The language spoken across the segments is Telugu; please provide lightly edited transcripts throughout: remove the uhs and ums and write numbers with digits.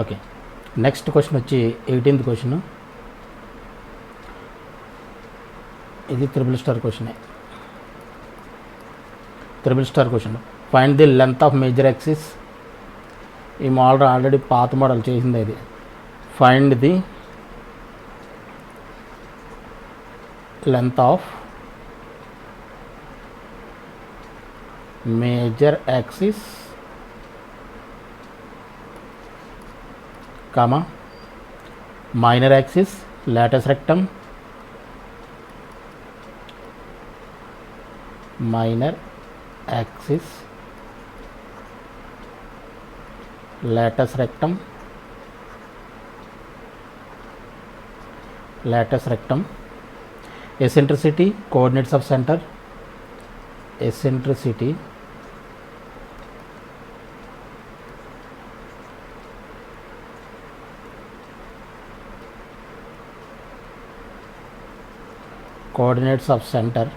ఓకే, నెక్స్ట్ క్వశ్చన్ వచ్చి 18th క్వశ్చన్. ఇది త్రిబుల్ స్టార్ క్వశ్చనే. Triple star question. Find the length of major axis. ఈ మోడల్ ఆల్రెడీ పాత మోడల్ చేసింది ఇది. Find the length of major axis comma minor axis latus rectum, minor axis latus rectum, eccentricity, coordinates of center, eccentricity, coordinates of center,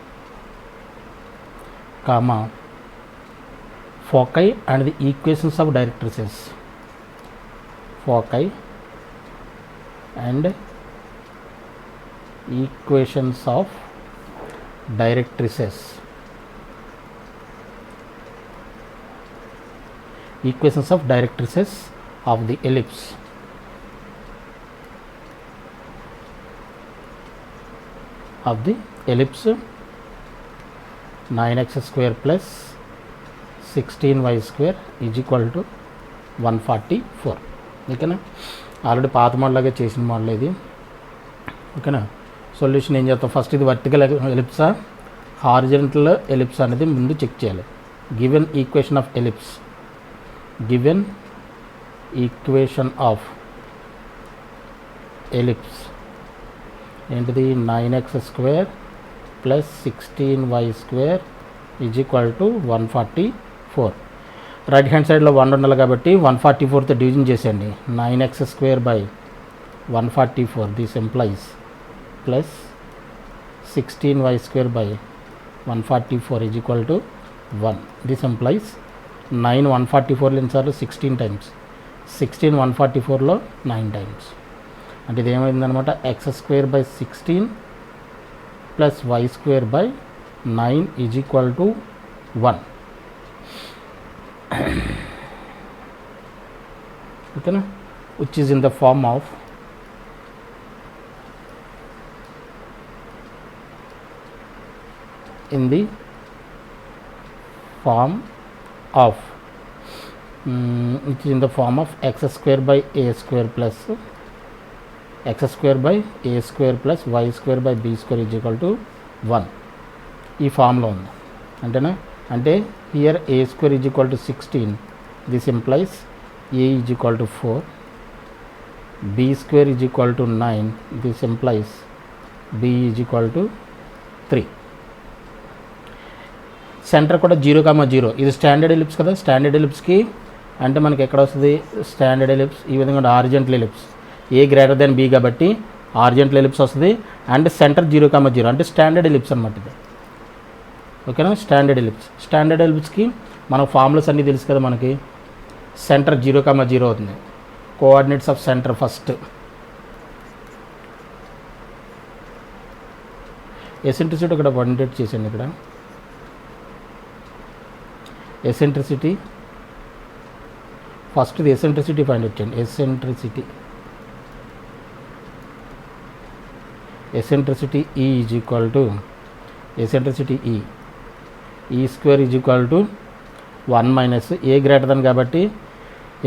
comma foci and the equations of directrices, foci and equations of directrices, equations of directrices of the ellipse, of the ellipse 9x square plus 16y square is equal to 144. ఓకేనా, ఆల్రెడీ పాత మోడల్ లాగా చేసిన మోడల్ ఇది. ఓకేనా, సొల్యూషన్ ఏం చేస్తాం, ఫస్ట్ ఇది వర్టికల్ ఎలిప్సా హారిజంటల్ ఎలిప్స్ అనేది ముందు చెక్ చేయాలి. Given equation of ellipse, given equation of ellipse ఏంటిది, 9x square plus 16y square is equal to 144. Right hand సైడ్లో 1 ఉండాలి కాబట్టి 144తో డివిజన్ చేసేయండి. 9x square by 144 this employees plus 16y square by 144 is equal to 1. This employees 9 144 ఎన్నిసార్లు 16 టైమ్స్, 16 144లో 9 టైమ్స్. అంటే ఇది ఏమైందనమాట, x square by 16 plus y square by 9 is equal to 1. Okay, which is in the form of which is in the form of x square by a square plus x square by a square plus y square by b square is equal to 1. ఈ ఫామ్లో ఉంది అంటేనా, అంటే here a square is equal to 16, this implies a is equal to 4, b square is equal to 9, this implies b is equal to 3. Centre కూడా 0,0. ఇది స్టాండర్డ్ ఎలిప్స్ కదా, స్టాండర్డ్ ఎలిప్స్కి అంటే మనకి ఎక్కడ వస్తుంది, స్టాండర్డ్ ఎలిప్స్ ఈ విధంగా హారిజంటల్ ఎలిప్స్ ఏ గ్రేటర్ దెన్ బి కాబట్టి హారిజంటల్ ఎలిప్స్ వస్తుంది. అండ్ సెంటర్ 0,0 అంటే స్టాండర్డ్ ఎలిప్స్ అనమాట ఇది. ఓకేనా, స్టాండర్డ్ ఎలిప్స్. స్టాండర్డ్ ఎలిప్స్కి మన ఫార్ములాస్ అన్నీ తెలుసు కదా మనకి. సెంటర్ 0,0 అవుతుంది. Coordinates of centre first eccentricity ఇక్కడ ఇండికేట్ చేసాను. ఇక్కడ ఎసెంట్రిసిటీ ఫస్ట్ ఇది ఎసెంట్రిసిటీ ఫైండ్ అవుట్ చేయండి. Eccentricity E is equal to eccentricity E square is equal to 1 minus a greater than కాబట్టి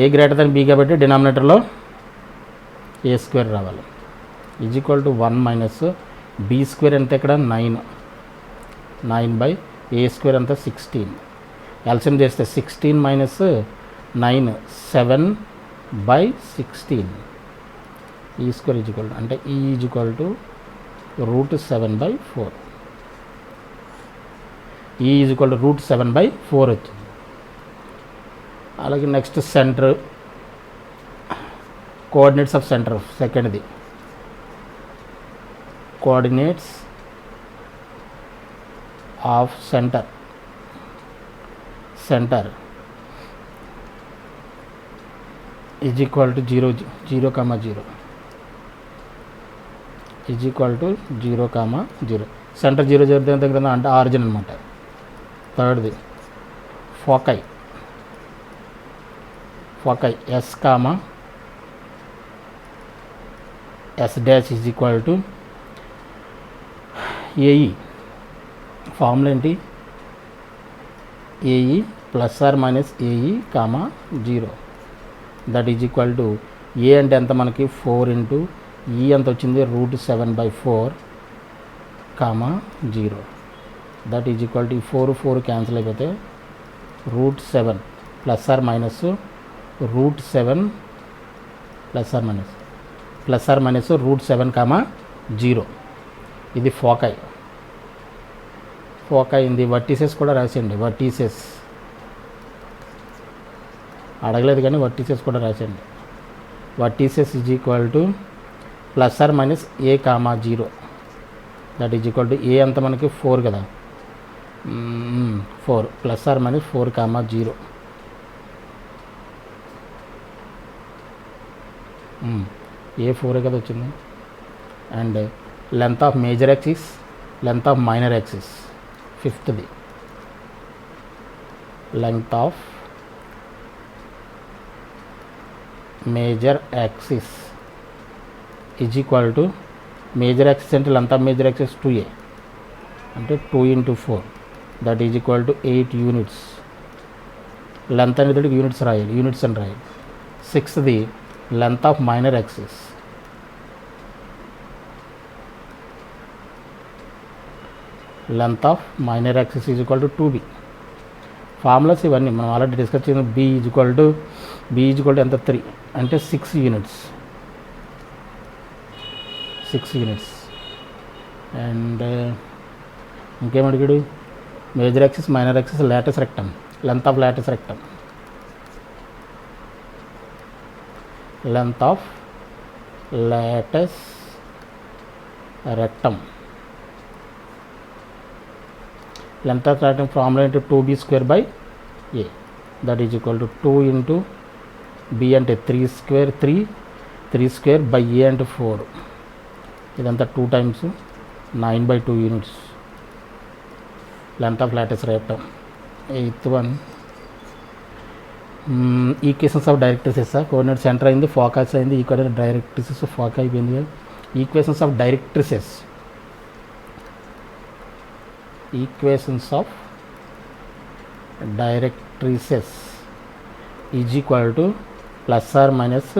a గ్రేటర్ దెన్ b కాబట్టి డినామినేటర్లో a స్క్వేర్ రావాలి. Is equal to 1 minus b square ఎంత ఇక్కడ 9 బై a స్క్వేర్ అంతా 16. ఎల్సిఎం చేస్తే 16 మైనస్ 9 7 బై 16 ఈ స్క్వేర్ ఈజ్ ఈక్వల్ అంటే ఈ ఈజ్ ఈక్వల్ టు √7/4. ఈ ఈజ్ ఈక్వల్ టు √7/4 వచ్చింది. అలాగే next centre coordinates of centre సెకండ్ది coordinates of centre is equal to 0 0 comma 0 is equal to 0 comma 0. Centre 0 0 దగ్గర అంటే ఆరిజిన్ అనమాట. థర్డ్ది foci S comma S dash is equal to a e. Formula ఏంటి? A e plus or minus a e comma 0. That is equal to a అంటే ఎంత మనకి 4 ఇంటూ ఈ ఎంత వచ్చింది √7/4 comma 0. That is equal to 4 cancel అయిపోతే √7 plus or minus √7 plus or minus √7 comma 0. ఇది ఫోకై అయింది. వర్టీసెస్ కూడా రాసేయండి. వర్టీసెస్ అడగలేదు కానీ వర్టీసెస్ కూడా రాసేయండి. Vertices is equal to plus or minus a comma 0. That is equal to a అంత మనకి 4 కదా, 4 plus or minus 4 comma 0. A 4 కదా వచ్చింది. And length of major axis, length of minor axis. ఫిఫ్త్ది length of major axis is equal to major axis అంటే length of major axis 2a అంటే 2 × 4 that is equal to 8 units. Length అనేది యూనిట్స్ అని రాయాలి. సిక్స్త్ది length of minor axis. Length of minor axis is equal to 2b. Formulas ఇవన్నీ మనం ఆల్రెడీ డిస్కస్ చేసిన. బి ఈజ్ ఈక్వల్ టు ఎంత 3 అంటే 6 యూనిట్స్. అండ్ ఇంకేమడిగాడు? Major axis, minor axis, latus rectum. Length of latus rectum. Length of latus rectum. Length of rectum formula ఏంటి? 2b² a. That is equal to 2 into b అంటే 3² బై a అంటే 4. ఇదంతా 2 times 9/2 units. Length of latus rectum. Eighth one equations of directrices. Coordinate centre అయింది, ఫోకస్ అయింది, ఈ కోఆర్డినేట్ డైరెక్ట్రిసెస్ ఫోకస్ అయిపోయింది. Equations of directrices is equal to plus or minus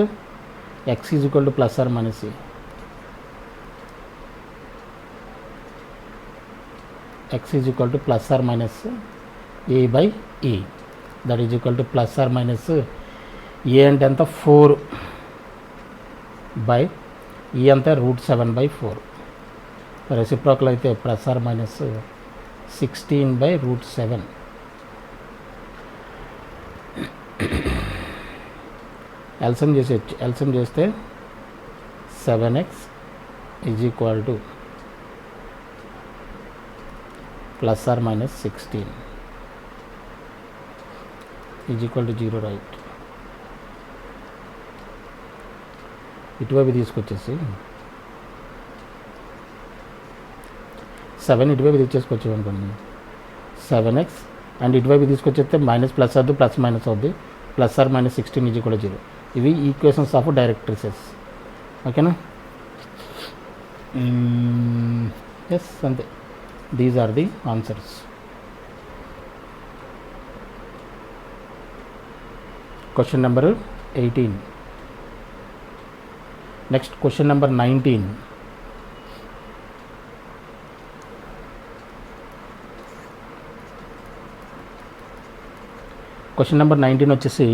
x is equal to plus or minus a. X is equal to plus or minus a by e. That is equal to plus or minus a అంటే ఎంత 4 బై ఈ అంతా √7/4. రెసిప్రోకల్ అయితే ప్లస్ ఆర్ మైనస్ 16/√7. ఎల్సిఎం చేస్తే 7x is equal to plus or minus 16 is equal to 0 right. ఇటువైపు తీసుకొచ్చేసి 7 ఇటువైపు తెచ్చేసుకొచ్చాం అనుకోండి 7x అండ్ ఇటువైపు తీసుకొచ్చేస్తే మైనస్ ప్లస్ అవుద్ది, ప్లస్ మైనస్ అవుద్ది. Plus or minus 16 is equal to 0. ఇవి ఈక్వేషన్స్ ఆఫ్ డైరెక్ట్రిసెస్. ఓకేనా? ఎస్, అంతే. These are the answers. Question number 18. Next question number 19. Question number 19 వచ్చేసి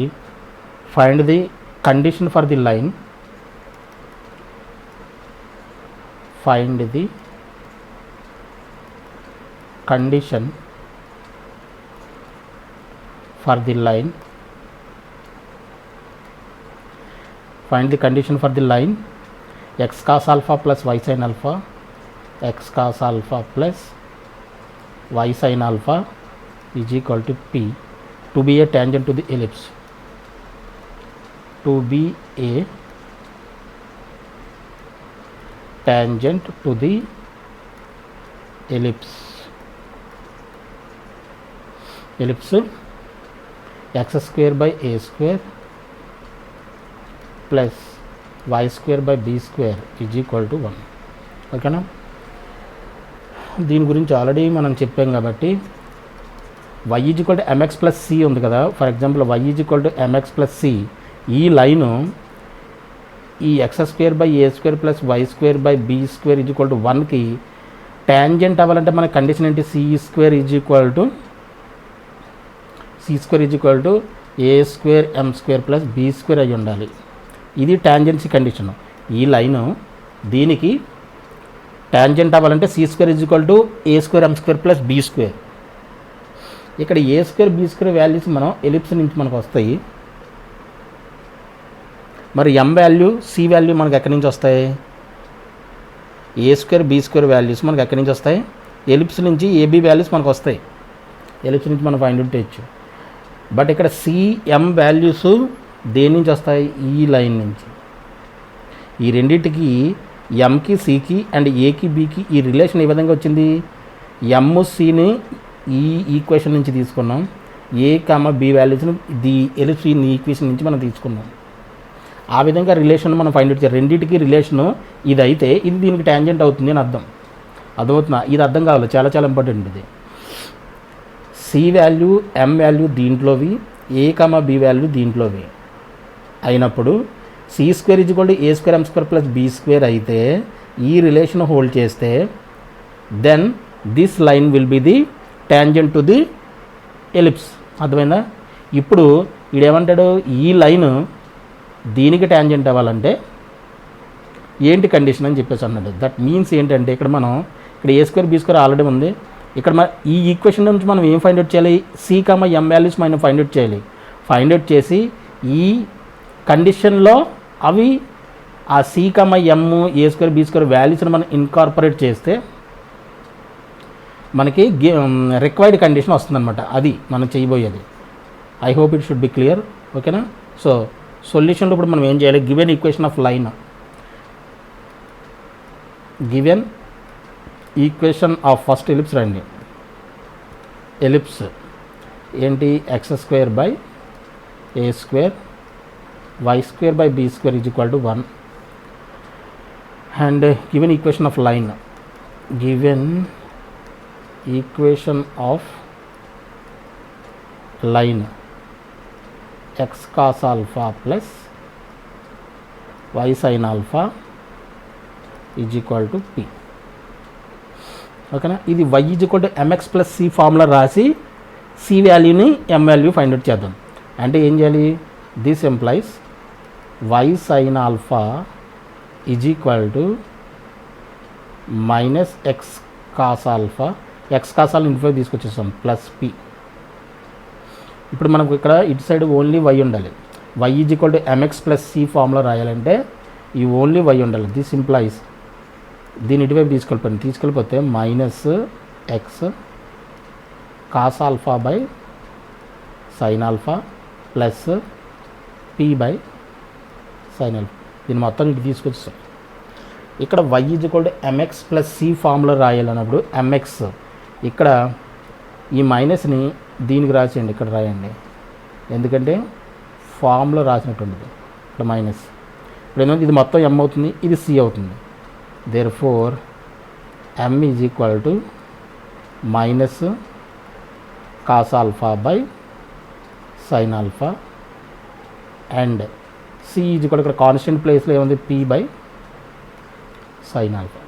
find the condition for the line. Find the condition for the line. Find the condition for the line x cos alpha plus y sin alpha, x cos alpha plus y sin alpha is equal to p to be a tangent to the ellipse. to be a tangent to the ellipse x square by a square plus y square by b square is equal to 1. ఓకేనా? దీని గురించి ఆల్రెడీ మనం చెప్పాం కాబట్టి y is equal to mx plus c ఉంది కదా. For example y is equal to mx plus c, ఈ లైను ఈ x square by a square plus y square by b square is equal to 1కి ట్యాంజెంట్ అవ్వాలంటే మన కండిషన్ ఏంటి? C square is equal to a square m square plus b square అయి ఉండాలి. ఇది ట్యాంజెన్సీ కండిషన్. ఈ లైను దీనికి ట్యాంజెంట్ అవ్వాలంటే c square is equal to a square m square plus b square. ఇక్కడ a square b square values మనం ఎలిప్స్ నుంచి మనకు వస్తాయి. మరి ఎం వాల్యూ సి వాల్యూ మనకు ఎక్కడి నుంచి వస్తాయి? ఏ స్క్వేర్ బీ స్క్వేర్ వాల్యూస్ మనకు ఎక్కడి నుంచి వస్తాయి? ఎలిప్స్ నుంచి ఏబీ వాల్యూస్ మనకు వస్తాయి. ఎలిప్స్ నుంచి మనం ఫైండ్ అవుట్ చేయొచ్చు. బట్ ఇక్కడ సిఎం వాల్యూస్ దేని నుంచి వస్తాయి? ఈ లైన్ నుంచి. ఈ రెండింటికి ఎంకి సికి అండ్ ఏకి బీకి ఈ రిలేషన్ ఏ విధంగా వచ్చింది? ఎమ్ సిని ఈ ఈక్వేషన్ నుంచి తీసుకున్నాం, ఏ కామ బి వాల్యూస్ని ది ఎలిప్స్ ఈ ఈక్వేషన్ నుంచి మనం తీసుకున్నాం. ఆ విధంగా రిలేషన్ మనం ఫైండ్ అవుట్ చేయాలి. రెండింటికి రిలేషను ఇది అయితే ఇది దీనికి ట్యాంజెంట్ అవుతుంది అని అర్థం. అర్థమవుతుందా? ఇది అర్థం కావాలి, చాలా చాలా ఇంపార్టెంట్. ఇది సి వాల్యూ ఎం వాల్యూ దీంట్లోవి, ఏ కామ బి వాల్యూ దీంట్లోవి అయినప్పుడు c square is equal to a square m square plus b square అయితే ఈ రిలేషన్ హోల్డ్ చేస్తే then this line will be the tangent to the ellipse. అర్థమైందా? ఇప్పుడు ఈడేమంటాడు? ఈ లైన్ దీనికి ట్యాంజెంట్ అవ్వాలంటే ఏంటి కండిషన్ అని చెప్పేసి అన్నాడు. దట్ మీన్స్ ఏంటంటే ఇక్కడ a square b square already ఉంది. ఇక్కడ ఈ ఈక్వేషన్ నుంచి మనం ఏం ఫైండ్ అవుట్ చేయాలి? సి కామ ఎం వాల్యూస్ మనం ఫైండ్ అవుట్ చేయాలి. ఫైండ్ అవుట్ చేసి ఈ కండిషన్లో అవి ఆ c comma m a square b square వాల్యూస్ని మనం ఇన్కార్పొరేట్ చేస్తే మనకి రిక్వైర్డ్ కండిషన్ వస్తుందన్నమాట. అది మనం చేయబోయేది. I hope it should be clear. ఓకేనా? సో సొల్యూషన్లో ఇప్పుడు మనం ఏం చేయాలి? Given equation of line, given equation of first ellipse రండి. ఎలిప్స్ ఏంటి? X square by a square y square by b square is equal to 1 and given equation of line, given equation of line x cos alpha plus y sin alpha is equal to p. ఓకేనా? ఇది y is equal to mx plus c formula రాసి c వాల్యూని m వాల్యూ ఫైండ్ అవుట్ చేద్దాం. అంటే ఏం చేయాలి? This employees y sin alpha is equal to minus x cos alpha, x cos alpha ఇంటిపై తీసుకొచ్చేస్తాం ప్లస్ p. ఇప్పుడు మనకు ఇక్కడ ఇటు సైడ్ ఓన్లీ y ఉండాలి. y is equal to mx plus c formula రాయాలంటే ఈ ఓన్లీ y ఉండాలి. దిస్ ఇంప్లాయిస్ దీని ఇటువైపు తీసుకెళ్ళిపోతే minus x cos alpha by sine alpha plus p by sine alpha. దీన్ని మొత్తం ఇటు తీసుకొచ్చాం. ఇక్కడ y is equal to mx plus c formula రాయాలన్నప్పుడు mx ఇక్కడ ఈ మైనస్ని దీనికి రాసేయండి, ఇక్కడ రాయండి. ఎందుకంటే ఫామ్లో రాసినట్టు ఉంటుంది. ఇక్కడ మైనస్. ఇప్పుడు ఏంటంటే ఇది మొత్తం m అవుతుంది, ఇది c అవుతుంది. Therefore m is equal to minus cos alpha by sine alpha and c is equal ఇక్కడ కాన్స్టెంట్ ప్లేస్లో ఏముంది? p by sine alpha.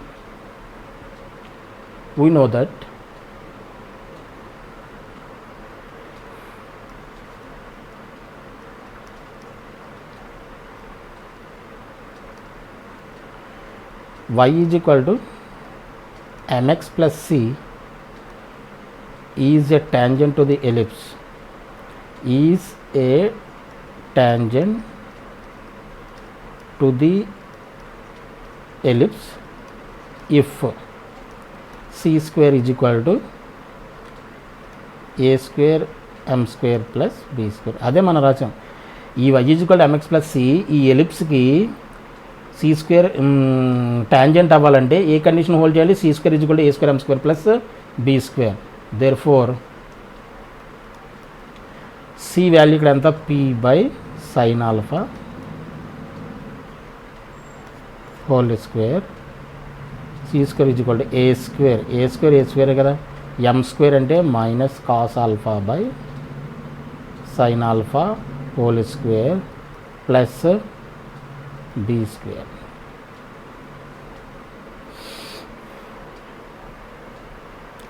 We know that y is equal to mx plus c is a tangent to the ellipse, is a tangent to the ellipse if c square is equal to a square m square plus b square. అదే మనం రాసాం. ఈ y equal to mx plus c ఈ ఎలిప్స్కి సి స్క్వేర్ టాంజెంట్ అవ్వాలంటే ఏ కండిషన్ హోల్డ్ చేయాలి? C square equal to a square m square plus b square. Therefore c value ఇక్కడ ఎంత? P by sine alpha whole square c square equal to a square. A square కదా. ఎం స్క్వేర్ అంటే minus cos alpha by sine alpha whole square plus b square.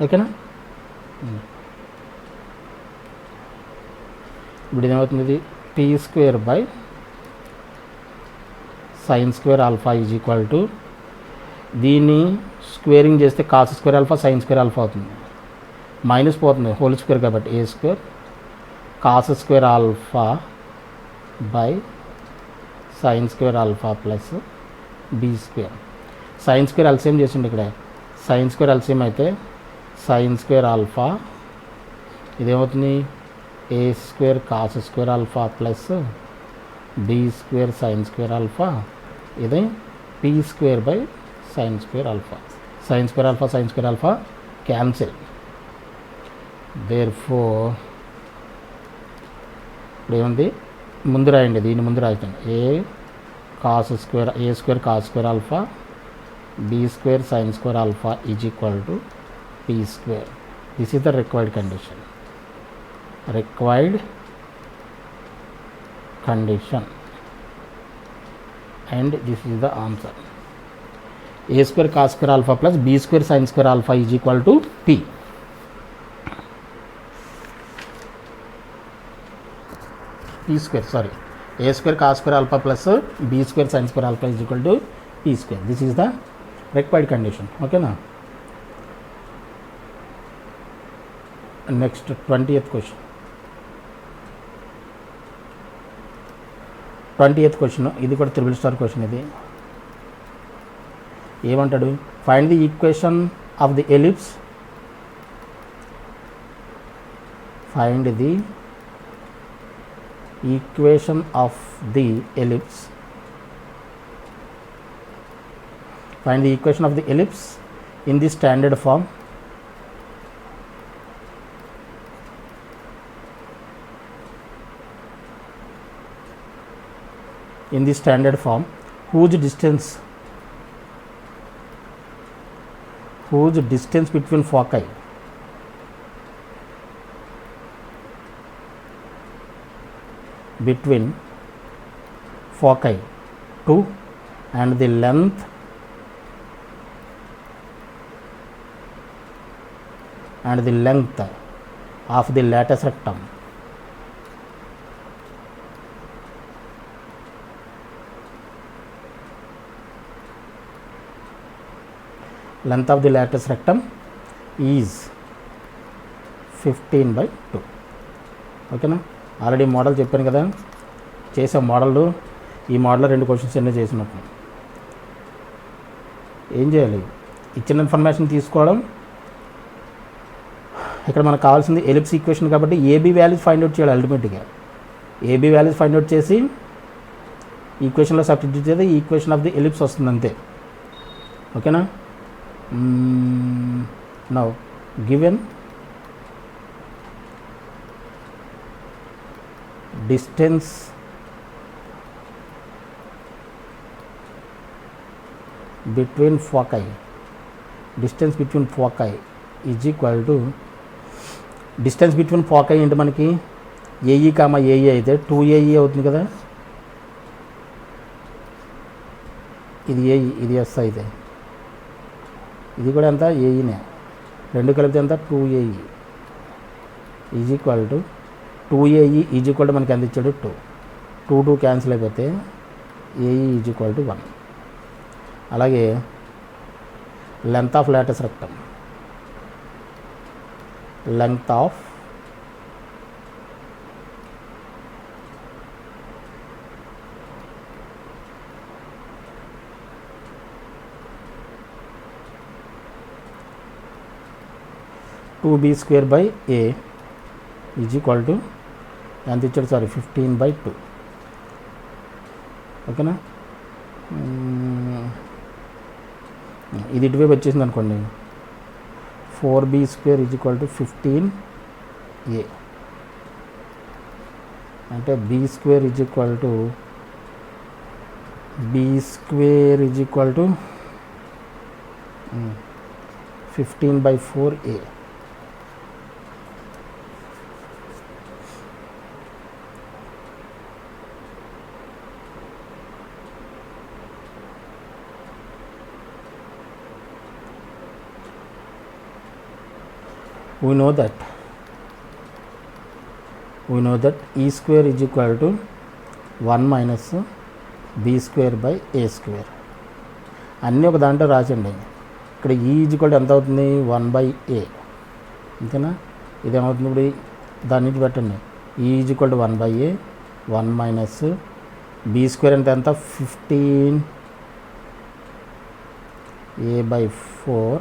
ఓకేనా? ఇప్పుడు ఏమవుతుంది? P square by sine square alpha is equal to, దీన్ని స్క్వేరింగ్ చేస్తే cos square alpha sine square alpha అవుతుంది, మైనస్ పోతుంది హోల్ స్క్వేర్ కాబట్టి a square cos square alpha by sine square alpha plus b square. Sine square LCM చేసిండు ఇక్కడ. సైన్ స్క్వేర్ ఎల్సిఎం అయితే సైన్ స్క్వేర్ ఆల్ఫా ఇదేమవుతుంది? A square cos square alpha plus b square sine square alpha. ఇది p square by sine square alpha. Sine square alpha cancel. There four ఇప్పుడు ఏముంది? ముందు రాయండి, దీన్ని ముందు రాయండి. A square cos square alpha b square sine square alpha is equal to p square. This is the required condition. And this is the answer. A square cos square alpha plus b square sin square alpha is equal to p. A square cos square alpha plus b square sin square alpha is equal to p square. This is the required condition. Okay na? Next 20th question. 20th question. ఇది కూడా త్రిబుల్ స్టార్ క్వశ్చన్. ఇది ఏమంటాడు? Find the equation of the ellipse. Find the equation of the ellipse. Find the equation of the ellipse in the standard form. In the standard form, whose distance between foci to and the length of the latus rectum. Length of the latus rectum is 15/2. ఓకేనా? ఆల్రెడీ మోడల్ చెప్పాను కదా, చేసే మోడల్. ఈ మోడల్లో 2 క్వశ్చన్స్ ఎన్నో చేసినప్పుడు ఏం చేయాలి? ఇచ్చిన ఇన్ఫర్మేషన్ తీసుకోవడం. ఇక్కడ మనకు కావాల్సింది ఎలిప్స్ ఈక్వేషన్ కాబట్టి ఏబీ వాల్యూస్ ఫైండ్ అవుట్ చేయాలి. అల్టిమేట్గా ఏబీ వాల్యూస్ ఫైండ్ అవుట్ చేసి ఈక్వేషన్లో సబ్స్టిట్యూట్ చేస్తే ఈక్వేషన్ ఆఫ్ ది ఎలిప్స్ వస్తుంది అంతే. ఓకేనా? Now given distance between foci is equal to, distance between foci అంటే మనకి ఏఈ కామా ఏఈ అయితే 2AE అవుతుంది కదా. ఇది ఏఈ, ఇది ఎస్ అయితే ఇది కూడా ఎంత? ఏఈనే. 2 కలిపితే ఎంత? 2AE is equal to 2AE is equal to మనకి ఎంత ఇచ్చాడు? 2 క్యాన్సిల్ అయిపోతే ఏఈ ఈజ్ ఈక్వల్ టు 1. అలాగే length of latus rectum, length of two b square by a is equal to ఎంత ఇచ్చాడు? సారీ 15/2. ఓకేనా. ఇది ఇటువైపు వచ్చేసింది అనుకోండి, 4b² = 15a, అంటే b² = 15/4a. We know that e² = 1 - b²/a². అన్నీ ఒక దాంట్లో రాసండి. ఇక్కడ ఈ = ఎంత అవుతుంది, 1/a, అంతేనా. ఇదేమవుతుంది, ఇప్పుడు దాని నుంచి పెట్టండి, ఈ = 1/a, 1 - b² అంటే ఎంత, 15a/4,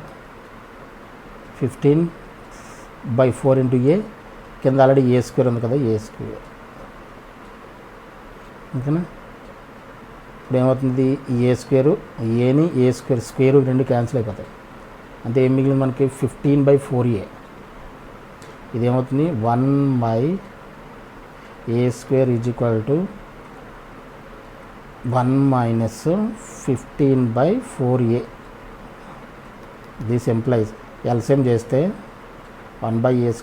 15/4 × a, కింద ఆల్రెడీ a² ఉంది కదా, a², ఓకేనా. ఇప్పుడు ఏమవుతుంది, ఈ ఏని a² స్క్వేర్ రెండు క్యాన్సిల్ అయిపోతాయి, అంటే ఏం మిగిలింది మనకి, 15/4a. ఇదేమవుతుంది, 1/a² = 1 - 15/4a. This employees LCM చేస్తే 1/a² =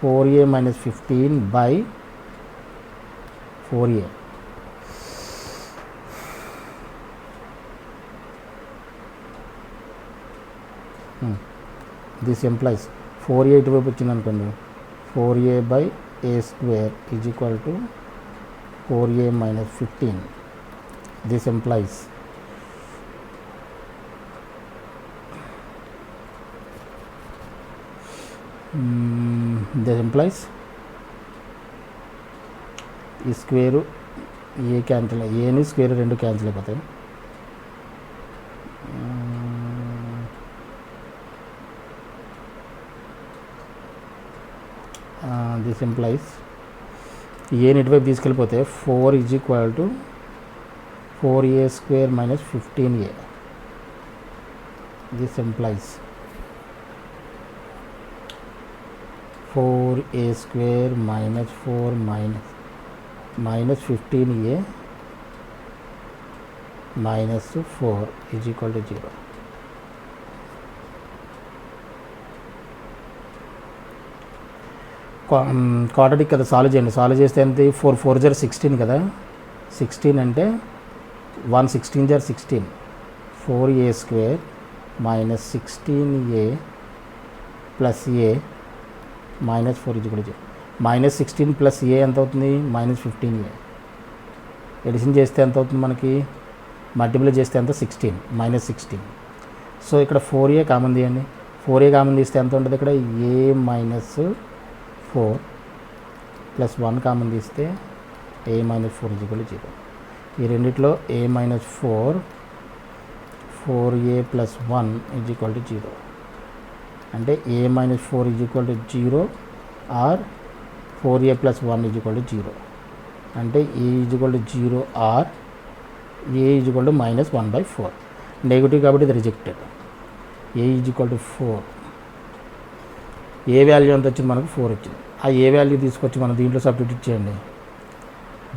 4a - 15/4a. This employees 4a ఇటువైపు వచ్చింది అనుకోండి, 4a/a² = 4a - 15. దిస్ ఎంప్లాయిస్ ఈ స్క్వేరు ఏ క్యాన్సిల్, ఏని స్క్వేర్ రెండు క్యాన్సిల్ అయిపోతాయి. దిస్ ఎంప్లాయిస్ ఏని ఇటువైపు తీసుకెళ్ళిపోతే 4 = 4a² - 15a. This employees 4a² - 4 - 15a - 4 = 0. Quadratic కదా, సాల్వ్ చేయండి. సాల్వ్ చేస్తే ఎంత, 4 4 = 16 కదా, 16 అంటే 1 16 = 16, 4a² - 16a + a - 4 = 0. -16 + a ఎంత అవుతుంది, -15a. ఎడిషన్ చేస్తే ఎంత అవుతుంది మనకి, మల్టిప్లై చేస్తే ఎంత, 16 -16. సో ఇక్కడ 4a కామన్ తీయండి, 4a కామన్ తీస్తే ఎంత ఉంటుంది, ఇక్కడ a - 4 + 1 కామన్ తీస్తే a - 4 = 0. ఈ రెండిట్లో a - 4, 4a + 1 = 0, అంటే a - 4 = 0 ఆర్ 4a + 1 = 0, అంటే a = 0 ఆర్ a = -1/4. నెగిటివ్ కాబట్టి ఇది రిజెక్టెడ్. a = 4, ఏ వాల్యూ ఎంత వచ్చింది మనకు, 4 వచ్చింది. ఆ ఏ వాల్యూ తీసుకొచ్చి మనం దీంట్లో సబ్స్టిట్యూట్ చేయండి,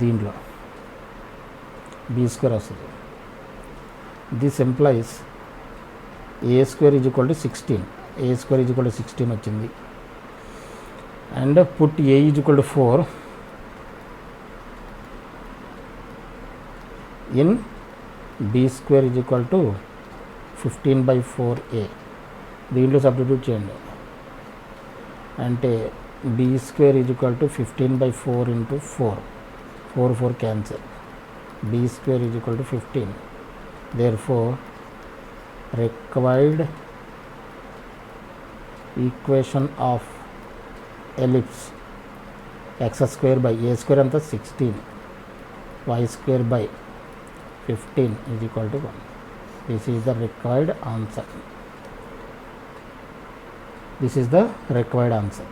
దీంట్లో b² వస్తుంది. దిస్ ఎంప్లాయిస్ a² = 16, a² = 16 వచ్చింది. And put a = 4 in b² = 15/4a. దీంట్లో సబ్స్టిట్యూట్ చేయండి, అంటే b² = 15/4 × 4, 4 4 cancel, b² = 15. therefore required equation of ellipse x² by a² అంతా 16, y² by 15 = 1. This is the required answer. This is the required answer.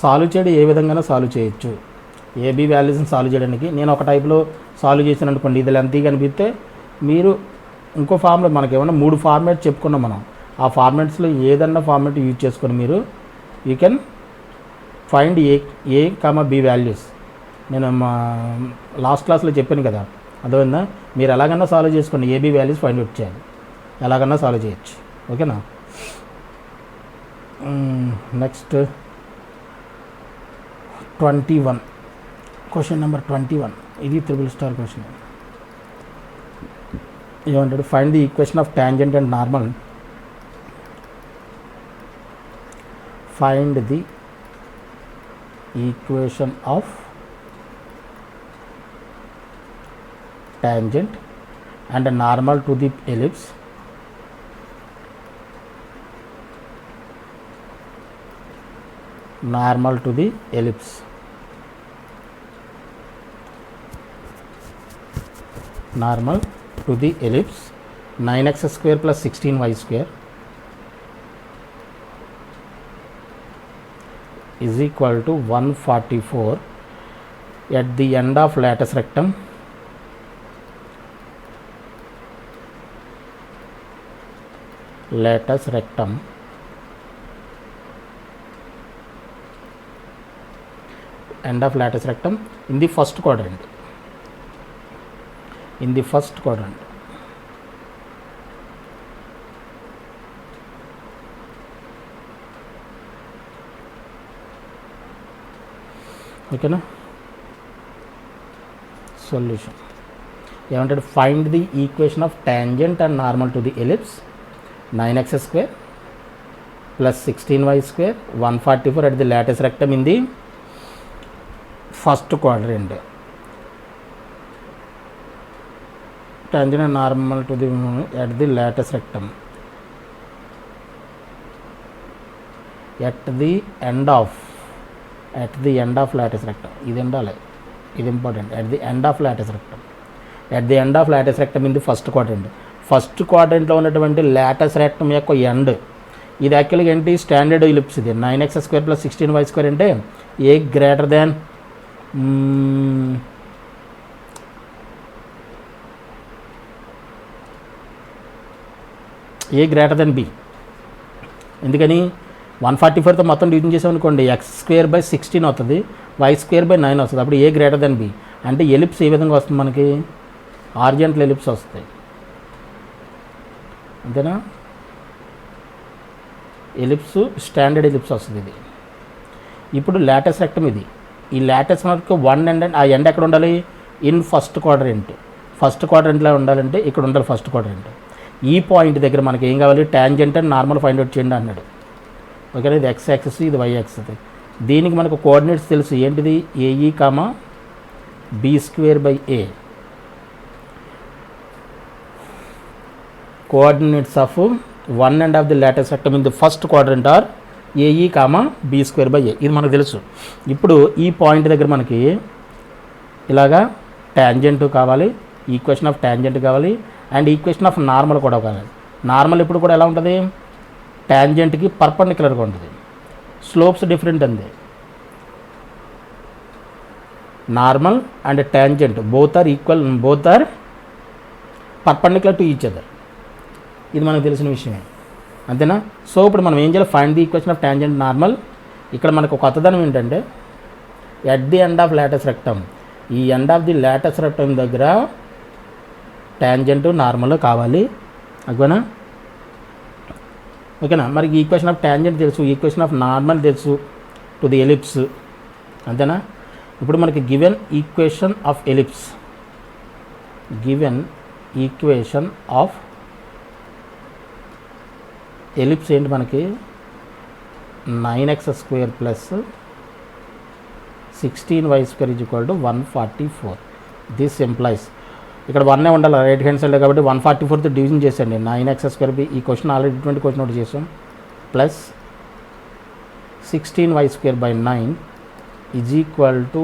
Solve చేయడం ఏ విధంగా సాల్వ్ చేయొచ్చు. ఏబీ వాల్యూస్ని సాల్వ్ చేయడానికి నేను ఒక టైప్లో సాల్వ్ చేశాను అనుకోండి, ఇది లెంతీగా అనిపిస్తే మీరు ఇంకో ఫార్ములా, మనకి ఏమన్నా 3 ఫార్మాట్ చెప్పుకున్నాం మనం, ఆ ఫార్మాట్స్లో ఏదన్నా ఫార్మాట్ యూజ్ చేసుకొని మీరు you can find a comma b values. నేను మా లాస్ట్ క్లాస్లో చెప్పాను కదా, అర్థమైందా? మీరు ఎలాగన్నా సాల్వ్ చేసుకోండి, ఏబీ వాల్యూస్ ఫైండ్ అవుట్ చేయాలి, ఎలాగన్నా సాల్వ్ చేయొచ్చు. ఓకేనా? Next 21, question number 21. ఇది ట్రిపుల్ స్టార్ క్వశ్చన్. ఏమంటాడు? Find the equation of tangent and normal. Find the equation of tangent and normal to the ellipse normal to the ellipse. Normal to the ellipse 9x square plus 16y square is equal to 144 at the end of latus rectum. Latus rectum end of latus rectum in the first quadrant. In the first quadrant. Okay na? Solution. You wanted to find the equation of tangent and normal to the ellipse 9x square plus 16y square 144 at the latus rectum in the first quadrant. Tangent and normal to the at the latus rectum at the end of latus rectum. This is important. At the end of latus rectum. At the end of latus rectum in the first quadrant. First క్వాడ్రంట్లో ఉన్నటువంటి లాటస్ రెక్టమ్ యొక్క ఎండ్, ఇది యాక్చువల్గా ఏంటి? Standard ellipse. ఇది 9x square plus 16y square అంటే ఏ గ్రేటర్ దాన్ బి. ఎందుకని 144తో మొత్తం డివిజన్ చేసామనుకోండి, x స్క్వేర్ బై 16 అవుతుంది, y స్క్వేర్ బై 9 వస్తుంది. అప్పుడు ఏ గ్రేటర్ దాన్ బి అంటే ఎలిప్స్ ఏ విధంగా వస్తుంది? మనకి ఆర్జెంటల్ ఎలిప్స్ వస్తాయి, అంతేనా? ఎలిప్స్ స్టాండర్డ్ ఎలిప్స్ వస్తుంది ఇది. ఇప్పుడు లాటస్ రెక్టమ్ ఇది. ఈ లాటస్ మనకు 1 ఎండ్, ఆ ఎండ్ ఎక్కడ ఉండాలి? In first quadrant. ఫస్ట్ క్వాడ్రంట్లో ఉండాలంటే ఇక్కడ ఉండాలి ఫస్ట్ క్వాడ్రంట్. ఈ పాయింట్ దగ్గర మనకి ఏం కావాలి? Tangent and normal find out చేయండి అన్నాడు. ఓకేనా? ఇది x యాక్సిస్, ఇది y యాక్సిస్. దీనికి మనకు కోఆర్డినేట్స్ తెలుసు. ఏంటిది? A e comma b square by a. Coordinates of one end of the latex rectum in the first quadrant are AE, B square by A. ఇది మనకు తెలుసు. ఇప్పుడు ఈ పాయింట్ దగ్గర మనకి ఇలాగా టాంజెంట్ కావాలి, ఈక్వేషన్ ఆఫ్ టాంజెంట్ కావాలి, అండ్ ఈక్వేషన్ ఆఫ్ నార్మల్ కూడా కావాలి. నార్మల్ ఇప్పుడు కూడా ఎలా ఉంటుంది? టాంజెంట్కి పర్పెండిక్యులర్గా ఉంటుంది, స్లోప్స్ డిఫరెంట్ ఉంది. Normal and tangent both are equal, both are perpendicular to each other. ఇది మనకు తెలిసిన విషయమే, అంతేనా? సో ఇప్పుడు మనం ఏం చేయాలి? Find the equation of tangent normal. ఇక్కడ మనకు కొత్తదనం ఏంటంటే at the end of latus rectum, ఈ end of the latus rectum దగ్గర టాంజెంట్ నార్మల్ కావాలి. ఓకేనా? ఓకేనా? మరి ఈక్వేషన్ ఆఫ్ టాంజెంట్ తెలుసు, ఈక్వేషన్ ఆఫ్ నార్మల్ తెలుసు టు ది ఎలిప్స్, అంతేనా? ఇప్పుడు మనకి given equation of ellipse, given equation of ellipse ఏంటి? మనకి 9x square plus 16y square is equal to 144. This implies ఇక్కడ 1 ఉండాలి రైట్ హ్యాండ్ సైడ్ కాబట్టి 144తో డివిజన్ చేసండి. 9x స్క్వేర్ బి, ఈ క్వశ్చన్ ఆల్రెడీ ఇటువంటి క్వశ్చన్ ఒకటి చేసాం, plus 16y square by 9 is equal to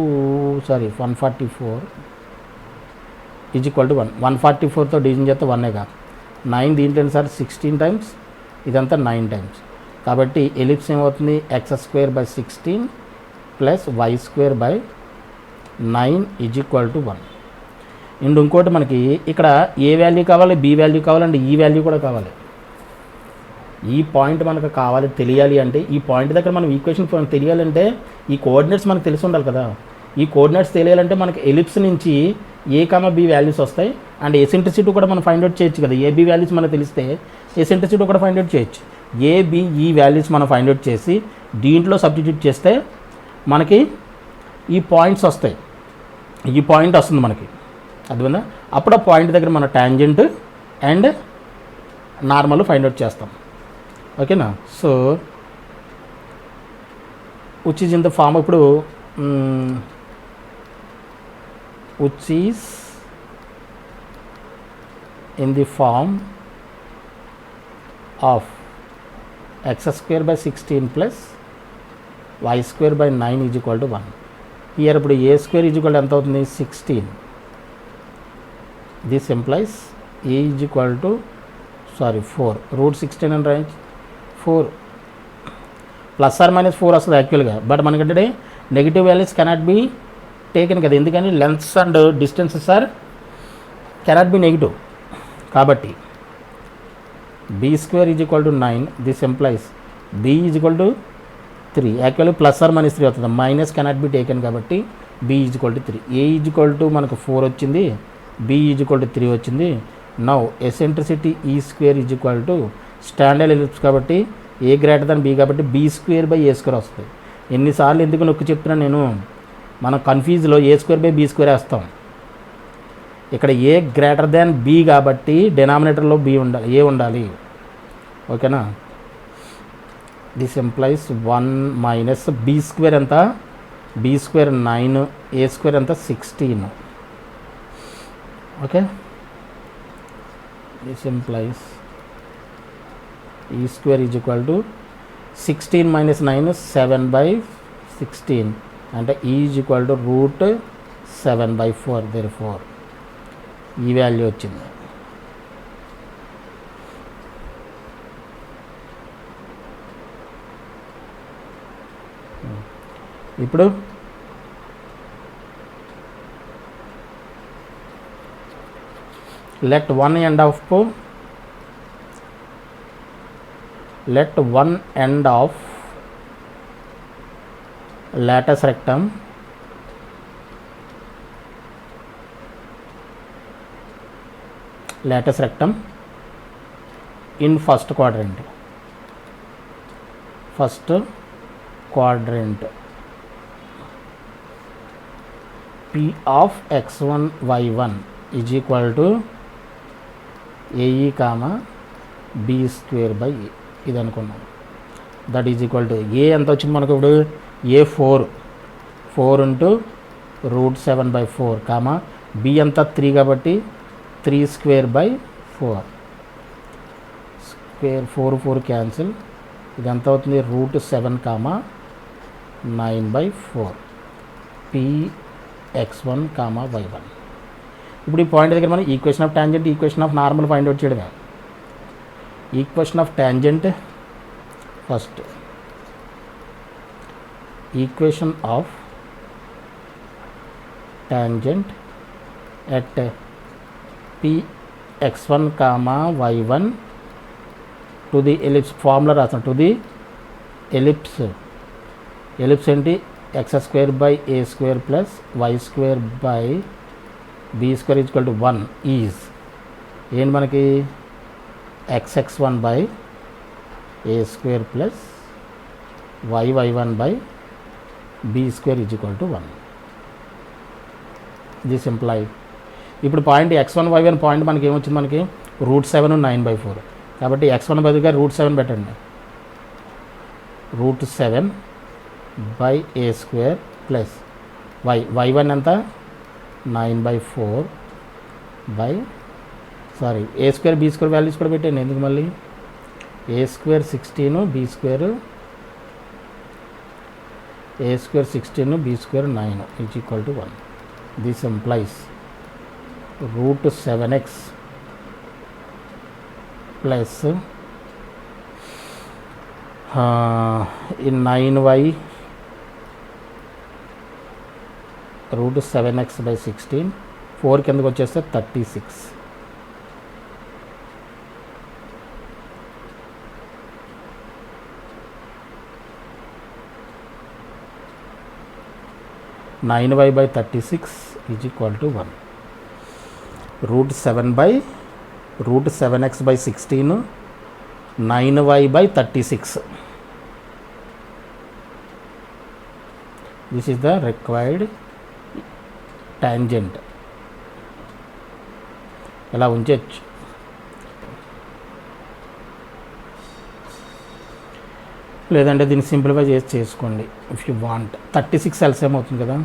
144 is equal to 1. 144తో డివిజన్ చేస్తే 1గా 9 దీంట్లో సార్ 16 టైమ్స్, ఇదంతా 9 టైమ్స్. కాబట్టి ఎలిప్స్ ఏమవుతుంది? x² by 16 plus y square by 9 = 1. And ఇంకోటి మనకి ఇక్కడ ఏ వాల్యూ కావాలి, బి వాల్యూ కావాలంటే ఈ వాల్యూ కూడా కావాలి. ఈ పాయింట్ మనకు కావాలి తెలియాలి అంటే ఈ పాయింట్ దగ్గర మనం ఈక్వేషన్ తెలియాలంటే ఈ కోఆర్డినేట్స్ మనకు తెలిసి ఉండాలి కదా. ఈ కోఆర్డినేట్స్ తెలియాలంటే మనకి ఎలిప్స్ నుంచి ఏ కామా బి వాల్యూస్ వస్తాయి అండ్ ఎసెంట్రిసిటీ కూడా మనం ఫైండ్ అవుట్ చేయొచ్చు కదా. ఏబి వాల్యూస్ మనకు తెలిస్తే ఎసెంట్రిసిటీ కూడా ఫైండ్ అవుట్ చేయొచ్చు. ఏబి ఈ వాల్యూస్ మనం ఫైండ్ అవుట్ చేసి దీంట్లో సబ్స్టిట్యూట్ చేస్తే మనకి ఈ పాయింట్స్ వస్తాయి. ఈ పాయింట్ వస్తుంది మనకి, అర్థమైందా? అప్పుడు ఆ పాయింట్ దగ్గర మన tangent and normal find out చేస్తాం. ఓకేనా? So which is in the form, ఇప్పుడు which is in the form of x square by 16 plus y square by 9 = 1. Here ఇప్పుడు a square = ఎంత అవుతుంది? 16. This implies a = 4 √16 అని రాయొచ్చు. 4 ± 4 వస్తుంది యాక్చువల్గా, బట్ మనకంటే negative values cannot be taken కదా, ఎందుకని lengths and distances cannot be negative. కాబట్టి b² = 9. This employees b = 3. Actually ±3 అవుతుంది, మైనస్ కెనాట్ బి టేకెన్ కాబట్టి b = 3. a మనకు 4 వచ్చింది, b = 3 వచ్చింది. Now eccentricity E² standard ellipse కాబట్టి a గ్రేటర్ b కాబట్టి b²/a² వస్తుంది. ఎన్నిసార్లు ఎందుకు నొక్కి చెప్తున్నాను నేను, మనం కన్ఫ్యూజ్లో a²/b² వేస్తాం. ఇక్కడ a గ్రేటర్ దాన్ b కాబట్టి డినామినేటర్లో b ఉండాలి, a ఉండాలి. ఓకేనా? దిస్ ఎంప్లాయిస్ 1 మైనస్ b² ఎంత? b² 9, a² ఎంత? 16. ఓకే, దిస్ ఎంప్లాయిస్ E² = 16 - 9 7/16 అంటే E = √7/4. therefore ఈ వాల్యూ వచ్చింది. ఇప్పుడు let one end of latus rectum in first quadrant P of x1 y1 = AE, b²/a. ఇది అనుకున్నాం. దట్ ఈజ్ ఈక్వల్ టు ఏ ఎంత వచ్చింది మనకు ఇప్పుడు? ఏ 4 × √7/4, బి ఎంత? 3 కాబట్టి 3² 4 క్యాన్సిల్. ఇది ఎంత అవుతుంది? √7, 9/4 px1, y1. ఇప్పుడు ఈ పాయింట్ దగ్గర మనం equation of tangent, equation of normal find out చేయడమే. Equation of tangent first, equation of tangent at px1, y1 to the ellipse. Formula రాస్తాం. టు ది ఎలిప్స్ ఏంటి? x² + y² b² = 1 ఈజ్ ఏంటి మనకి? x(x1)/a² + y(y1)/b² = 1. This imply. ఇప్పుడు పాయింట్ x1 y1 పాయింట్ మనకి ఏమొచ్చింది? మనకి √7 9/4 కాబట్టి x1 బదులుగా √7 పెట్టండి. √7/a² + y1 ఎంత? 9/4 a² b² వాల్యూస్ కూడా పెట్టండి. ఎందుకు మళ్ళీ? a² 16, b² 9 = 1. This employees √7x plus 9y route 7x/16, 4 కిందకు వచ్చేస్తే 36. (9y/36) is equal to 1. Root 7x/16, 9y/36. This is the required tangent. ఇలా ఉంచచ్చు. లేదంటే దీన్ని సింప్లిఫై చేసుకోండి ఇఫ్ యూ వాంట్. 36 ఎల్సిఎం అవుతుంది కదా.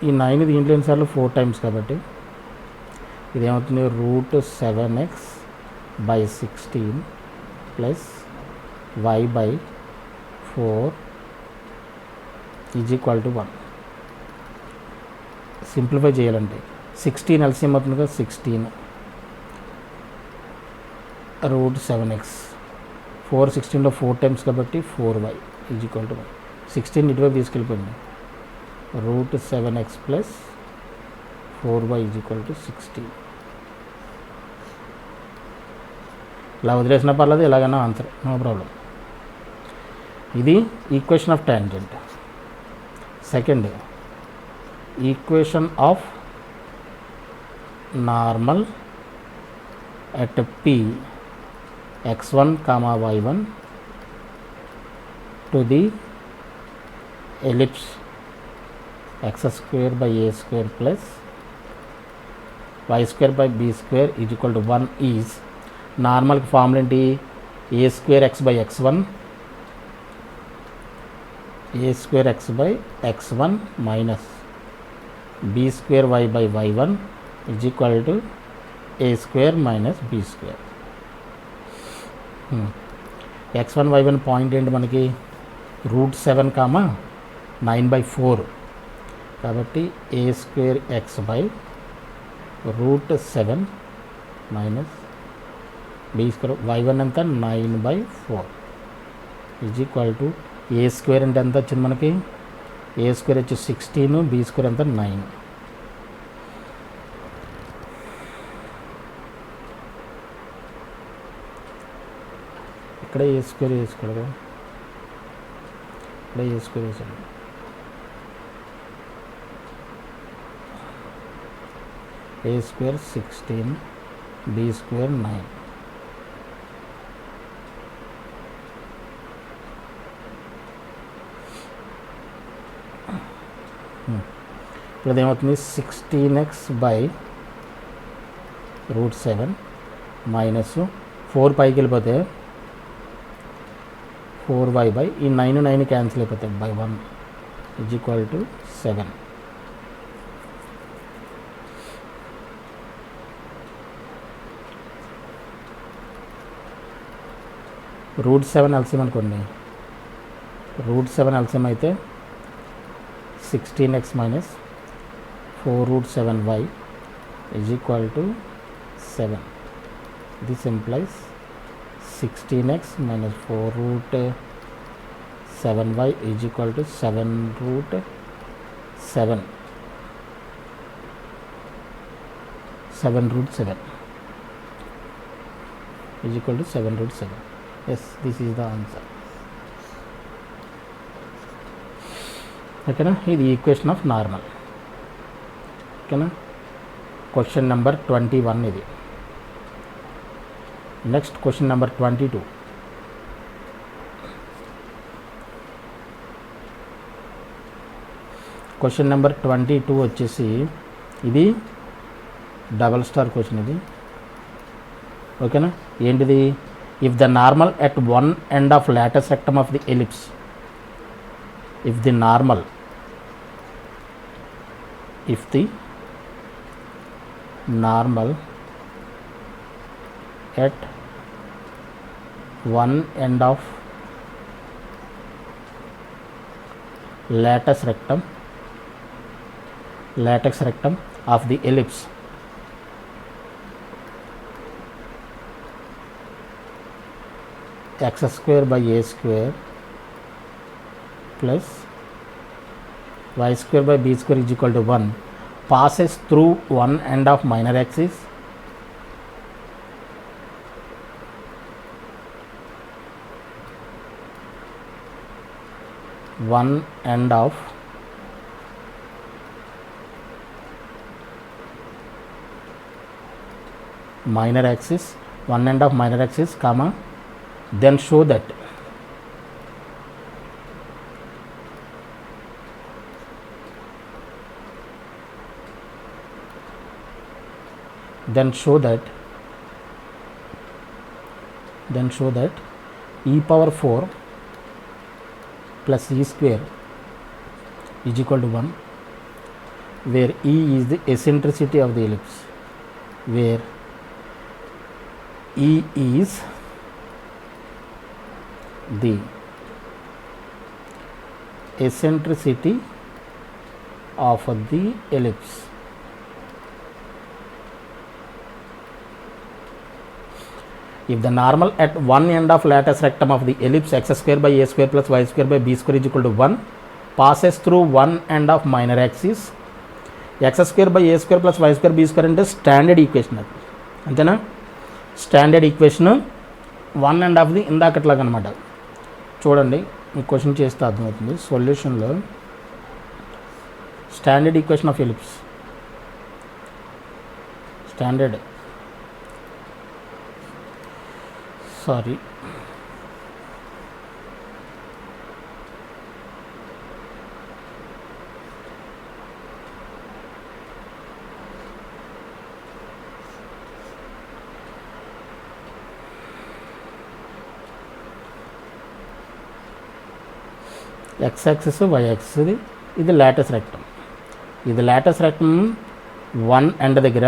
ఈ 9 దీంట్లో ఎన్నిసార్లు 4 టైమ్స్ కాబట్టి ఇదేమవుతుంది root 7x/16 plus y/4 is equal to 1. Simplify చేయాలంటే 16 ఎల్సిఎం అవుతుంది కదా. 16 రూట్ 7x, 4 16లో 4 టైమ్స్ కాబట్టి 4y ఈజ్ ఈక్వల్ టు 1. 16 ఇటువైపు తీసుకెళ్ళిపోయింది. Root 7x plus 4y is equal to 16. ఇలా వదిలేసిన పర్లేదు, ఎలాగైనా ఆన్సర్, నో ప్రాబ్లం. ఇది equation of tangent. Second, equation of normal at P x1, y1 to the ellipse x² plus y²/b² is equal to 1 is నార్మల్కి ఫార్ములా ఏంటి? a²x/x1 minus b²y/y1 is equal to a² minus b². x1 y1 point ఏంటి మనకి? రూట్ 7, 9/4 కాబట్టి a²x/రూట్ 7 మైనస్ b² y1 ఎంత 9/4 ఈజ్ ఈక్వల్ టు a² అంటే ఎంత వచ్చింది మనకి? a² వచ్చి 16, b² ఎంత 9. ఇక్కడ a² వేసుకోవాలి కదా, ఇక్కడ a² వేసాను. a² 16, b² 9. ఇప్పుడు ఏమవుతుంది? 16x/రూట్ 7 మైనస్ 4 పైకి వెళ్ళిపోతే 4y/ ఈ 9 క్యాన్సిల్ అయిపోతాయి by 1 is equal to 7. Root 7 LCM అనుకోండి. రూట్ 7 ఎల్సిఎం అయితే 16x minus 4√7y is equal to 7. This implies 16x minus 4√7y is equal to 7√7. 7√7 is equal to 7√7. Yes, this is the answer. ఓకేనా? ఇది ఈక్వేషన్ ఆఫ్ నార్మల్. ఓకేనా? క్వశ్చన్ నెంబర్ 21 ఇది. Next question number 22. Question number 22 వచ్చేసి ఇది డబల్ స్టార్ క్వశ్చన్ ఇది. ఓకేనా? ఏంటిది? If the normal at one end of latus rectum of the ellipse, if the normal at one end of latex rectum of the ellipse x square by a square plus y square by b square is equal to 1 passes through one end of minor axis one end of minor axis comma, then show that e power 4 plus e square is equal to 1, where e is the eccentricity of the ellipse, where e is the eccentricity of the ellipse. If the normal at one end of latus rectum of the ellipse x square by a square plus y square by b square is equal to 1 passes through one end of minor axis, x square by a square plus y square b square అంటే స్టాండర్డ్ ఈక్వేషన్, అది అంతేనా? Standard equation one end of the ఇందాకట్లాగా అనమాట. చూడండి, మీకు క్వశ్చన్ చేస్తే అర్థమవుతుంది. సొల్యూషన్లో standard equation of ellipse, standard sorry x axis y axis, ఇది లాటస్ రెక్టమ్. ఇది లాటస్ రెక్టమ్ వన్ ఎండ్ దగ్గర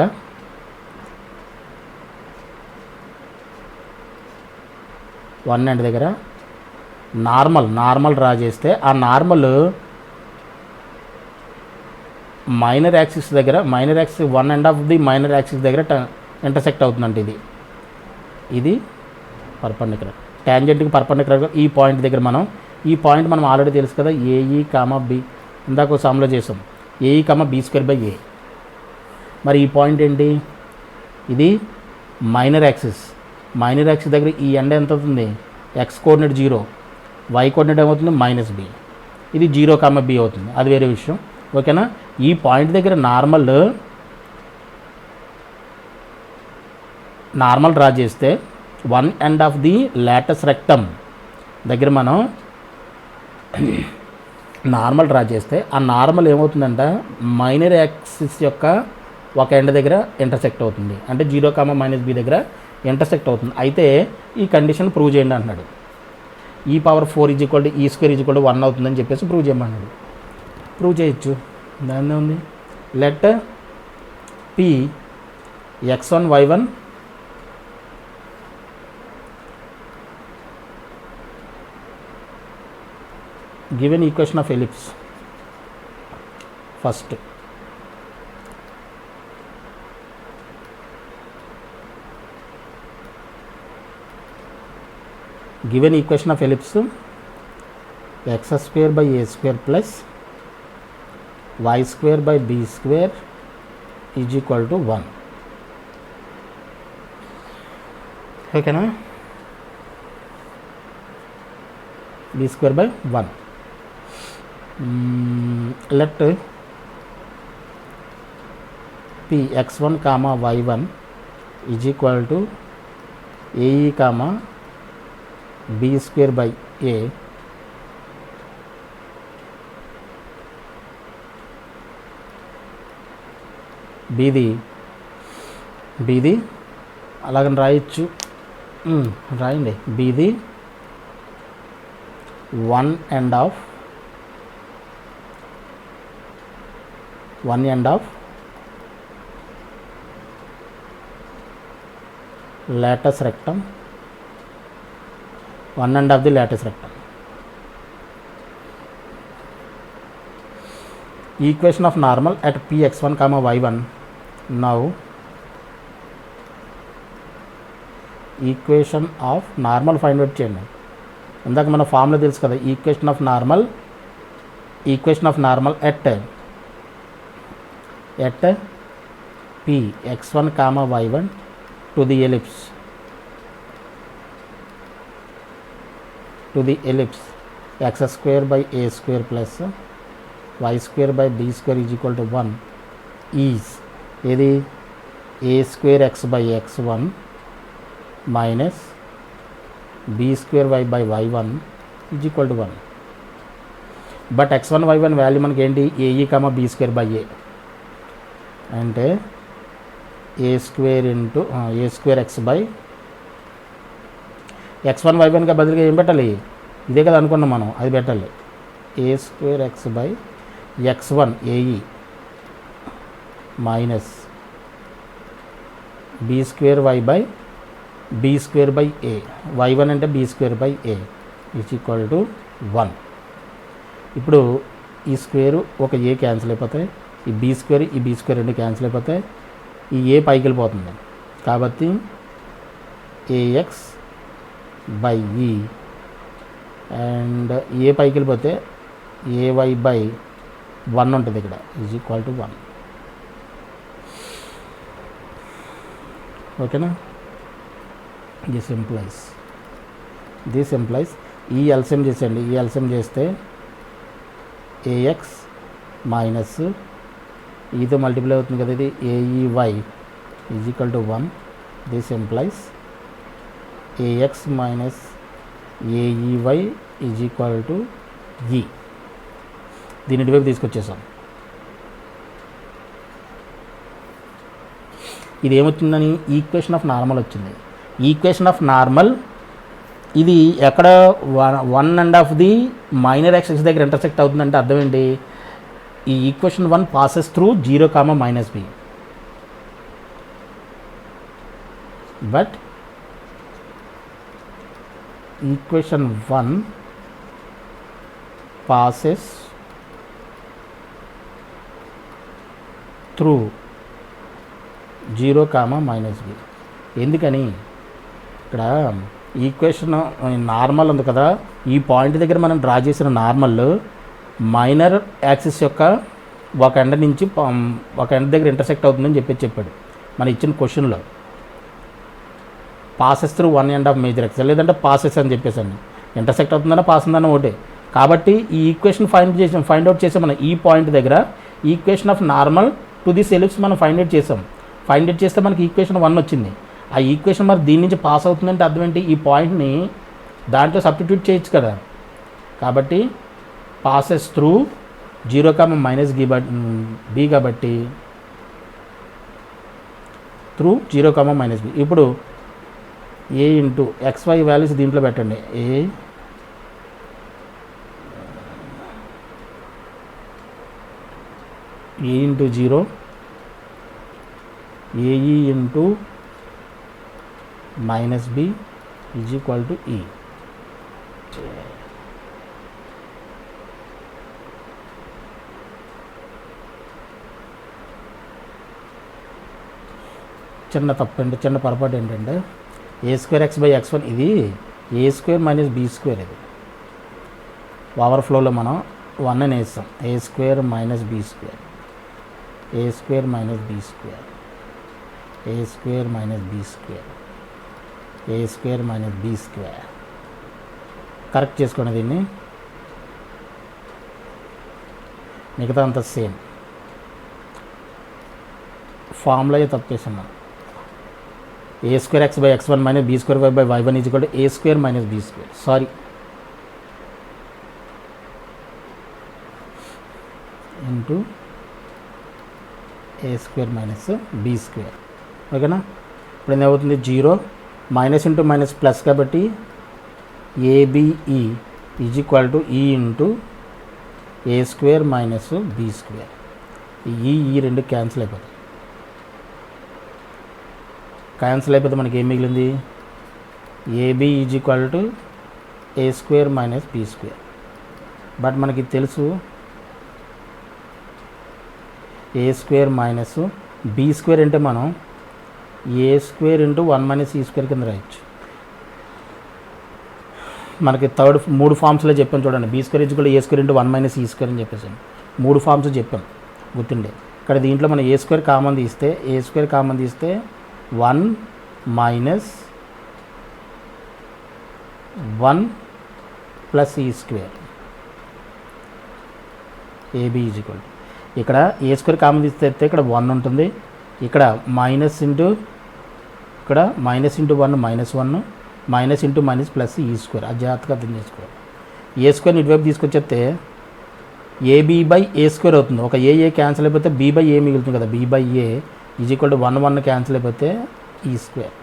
నార్మల్ డ్రా చేస్తే ఆ normal minor axis one end of the minor axis దగ్గర ఇంటర్సెక్ట్ అవుతుందంటే ఇది పర్పెండిక్యులర్, టాంజెంట్కి పర్పెండిక్యులర్గా ఈ పాయింట్ దగ్గర ఈ పాయింట్ మనం ఆల్రెడీ తెలుసు కదా, ఏఈ కామా బి, ఇందాక సమ్లో చేసాం, a e comma b square by a. మరి ఈ పాయింట్ ఏంటి? ఇది మైనర్ యాక్సిస్ దగ్గర ఈ ఎండ్ ఎంత అవుతుంది? ఎక్స్ కోఆర్డినేట్ 0, వై కోఆర్డినేట్ ఏమవుతుంది? -b. ఇది 0, b అవుతుంది, అది వేరే విషయం. ఓకేనా? ఈ పాయింట్ దగ్గర నార్మల్ డ్రా చేస్తే one end of the latus rectum దగ్గర మనం నార్మల్ డ్రా చేస్తే ఆ నార్మల్ ఏమవుతుందంట, మైనర్ యాక్సిస్ యొక్క ఒక ఎండ్ దగ్గర ఇంటర్సెక్ట్ అవుతుంది, అంటే 0, -b దగ్గర ఇంటర్సెక్ట్ అవుతుంది. అయితే ఈ కండిషన్ ప్రూవ్ చేయండి అంటున్నాడు. e power 4 is equal to e square is equal to 1 అవుతుందని చెప్పేసి ప్రూవ్ చేయమన్నాడు. ప్రూవ్ చేయొచ్చు, దాన్నే ఉంది. Let p x1 y1 given equation of ellipse. First, given equation of ellipse x square by a square plus y square by b square is equal to 1. Okay na? b square by 1. Let p x1 comma y1 is equal to ae comma b square by a బీది అలాగని రాయొచ్చు, రాయండి. బీది one end of latus rectum, one end of the latus rectum. Equation of normal at px1, y1. Now equation of normal find out చేయండి. ఇందాక మన ఫార్ములా తెలుసు కదా, equation of normal at px1, y1 to the ellipse x square by a square plus y square by b square is equal to 1 is ఏది a square x by x1 minus b square y by y1 is equal to 1. But x1 y1 value మనకి ఏంటి, ae b square by a అంటే a square into a square x by x1 y1గా బదులుగా ఏం పెట్టాలి, ఇదే కదా అనుకున్నాం మనం, అది పెట్టాలి. a square x by x1 ae minus b square y by b square by a, y1 అంటే b square by a is equal to 1. ఇప్పుడు ఈ స్క్వేరు ఒక ఏ క్యాన్సిల్ అయిపోతాయి, ఈ బీ స్క్వేర్ రెండు క్యాన్సిల్ అయిపోతాయి, ఈ ఏ పైకి వెళ్ళిపోతుంది. కాబట్టి ఏఎక్స్ బై ఈ అండ్ ఏ పైకి వెళ్ళిపోతే ఏవై బై 1 ఉంటుంది ఇక్కడ, ఈజ్ ఈక్వల్ టు 1. ఓకేనా? దిస్ ఎంప్లాయిస్ ఈ ఎల్సిఎం చేసేయండి. ఈ ఎల్సిఎం చేస్తే ఏఎక్స్ మైనస్ ఈతో మల్టిప్లై అవుతుంది కదా, ఇది a e y is equal to 1. This implies a x minus a e y is equal to e. దీని ఇటువైపు తీసుకొచ్చేసాం. ఇది ఏమొచ్చిందని ఈక్వేషన్ ఆఫ్ నార్మల్ వచ్చింది. ఈక్వేషన్ ఆఫ్ నార్మల్ ఇది ఎక్కడ 1.5 ది మైనర్ యాక్సిస్ దగ్గర ఇంటర్సెక్ట్ అవుతుందంటే అర్థం ఏంటి, ఈ equation 1 passes through 0, -b. But equation 1 passes through 0, -b. ఎందుకని ఇక్కడ ఈక్వేషన్ నార్మల్ ఉంది కదా, ఈ పాయింట్ దగ్గర మనం డ్రా చేసిన నార్మల్ మైనర్ యాక్సిస్ యొక్క ఒక ఎండ్ నుంచి ఒక ఎండ్ దగ్గర ఇంటర్సెక్ట్ అవుతుందని చెప్పాడు మన ఇచ్చిన క్వశ్చన్లో. పాసెస్ త్రూ 1.5 మేజర్ యాక్సిస్, లేదంటే పాసెస్ అని చెప్పేసాను. ఇంటర్సెక్ట్ అవుతుందన్నా పాస్ ఉందన్న ఒకటే. కాబట్టి ఈ ఈక్వేషన్ ఫైండ్ అవుట్ చేసాం మనం. ఈ పాయింట్ దగ్గర equation of normal to this ellipse మనం ఫైండ్ అవుట్ చేస్తే మనకి ఈక్వేషన్ 1 వచ్చింది. ఆ ఈక్వేషన్ మరి దీని నుంచి పాస్ అవుతుందంటే అర్థం ఏంటి, ఈ పాయింట్ని దాంట్లో సబ్స్టిట్యూట్ చేయొచ్చు కదా. కాబట్టి పాసెస్ త్రూ 0, -b కాబట్టి త్రూ 0, -b. ఇప్పుడు ఏ ఇంటూ XY వాల్యూస్ దీంట్లో పెట్టండి. A into 0 a e into -b is equal to e. చిన్న పొరపాటు ఏంటంటే a² x by x1 ఇది a² - b². ఇది ఓవర్ఫ్లోలో మనం 1 అని వేస్తాం. a² - b², a² - b², a² - b². Correct చేసుకోండి దీన్ని. మిగతా అంతా సేమ్. ఫార్ములా తప్పేస్తున్నాం. a² x by x1 - b² y by y1 is equal to a² - b². Sorry, into a² - b². ఓకేనా? ఇప్పుడు ఏమవుతుంది, 0 మైనస్ ఇంటూ మైనస్ ప్లస్ కాబట్టి ఏబిఈ ఈజ్ ఈక్వల్ టు ఈ ఇంటూ a² - b². ఈ రెండు క్యాన్సిల్ అయిపోతే మనకి ఏం మిగిలింది, a b is equal to a² - b². But మనకి తెలుసు a square minus b square అంటే మనం a square into 1 minus e square కింద రాయొచ్చు. మనకి మూడు ఫామ్స్లో చెప్పాం చూడండి. B square is equal a square into 1 minus e square అని చెప్పేసి 3 ఫామ్స్ చెప్పాం గుర్తుండే. ఇక్కడ దీంట్లో మనం ఏ స్క్వేర్ కామన్ తీస్తే 1 minus 1 plus e square a b is equal. ఇక్కడ ఏ స్క్వేర్ కామన్ తీస్తే ఇక్కడ 1 ఉంటుంది, ఇక్కడ minus into 1 minus into minus plus e square. అది జాగ్రత్తగా అర్థం చేసుకోవాలి. ఏ స్క్వేర్ని ఇటువైపు తీసుకొచ్చేస్తే ఏబీ బై ఏ స్క్వేర్ అవుతుంది. ఒక ఏ క్యాన్సిల్ అయిపోతే బీ బై ఏ మిగులుతుంది కదా. B by a is equal to 1 cancel అయిపోతే e square.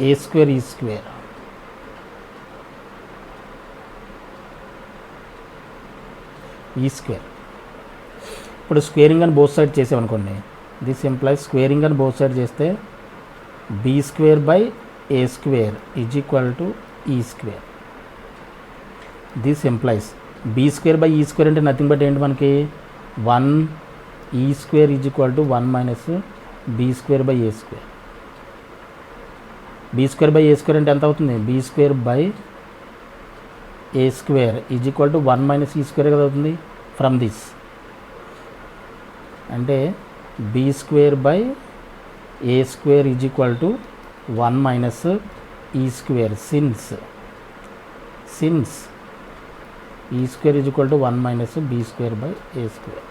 A square e square e square. ఇప్పుడు స్క్వేరింగ్ అని బోత్ సైడ్ చేసామనుకోండి, దిస్ ఎంప్లాయిస్ స్క్వేరింగ్ అని బోత్ సైడ్ చేస్తే b square by a square is equal to e square. This implies b square by e square అంటే నథింగ్ బట్ ఏంటి మనకి 1 e square is equal to 1 minus b square by a square. B square by a square అంటే ఎంత అవుతుంది? B square by a square is equal to 1 minus e square కదా అవుతుంది ఫ్రమ్ దిస్. అంటే b square by a square is equal to 1 minus e square since e square is equal to 1 minus b square by a square.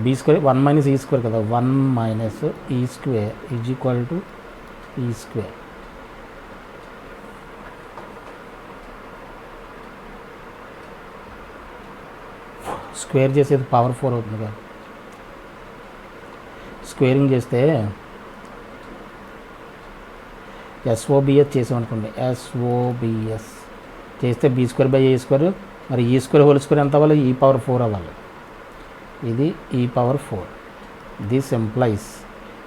B square 1 minus e square కదా, 1 minus e square is equal to e square. Square చేసేది పవర్ 4 అవుతుంది కదా. స్క్వేరింగ్ చేస్తే ఎస్ఓబిఎస్ చేసామనుకోండి, ఎస్ఓబిఎస్ చేస్తే b square by a square, మరి ఈ స్క్వేర్ హోల్ స్క్వేర్ ఎంత అవ్వాలి? ఈ పవర్ 4 అవ్వాలి. ఇది ఈ పవర్ 4. దిస్ ఎంప్లాయిస్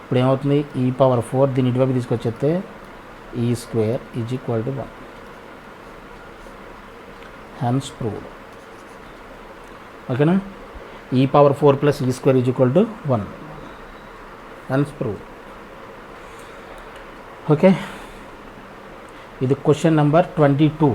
ఇప్పుడు ఏమవుతుంది? ఈ పవర్ 4 దీన్ని ఇటువైపు తీసుకొచ్చేస్తే ఈ square is equal to 1. Hence proved. ఓకేనా? ఈ power 4 plus e square is equal to 1. Hence proved. Okay, ఇది క్వశ్చన్ నెంబర్ 22.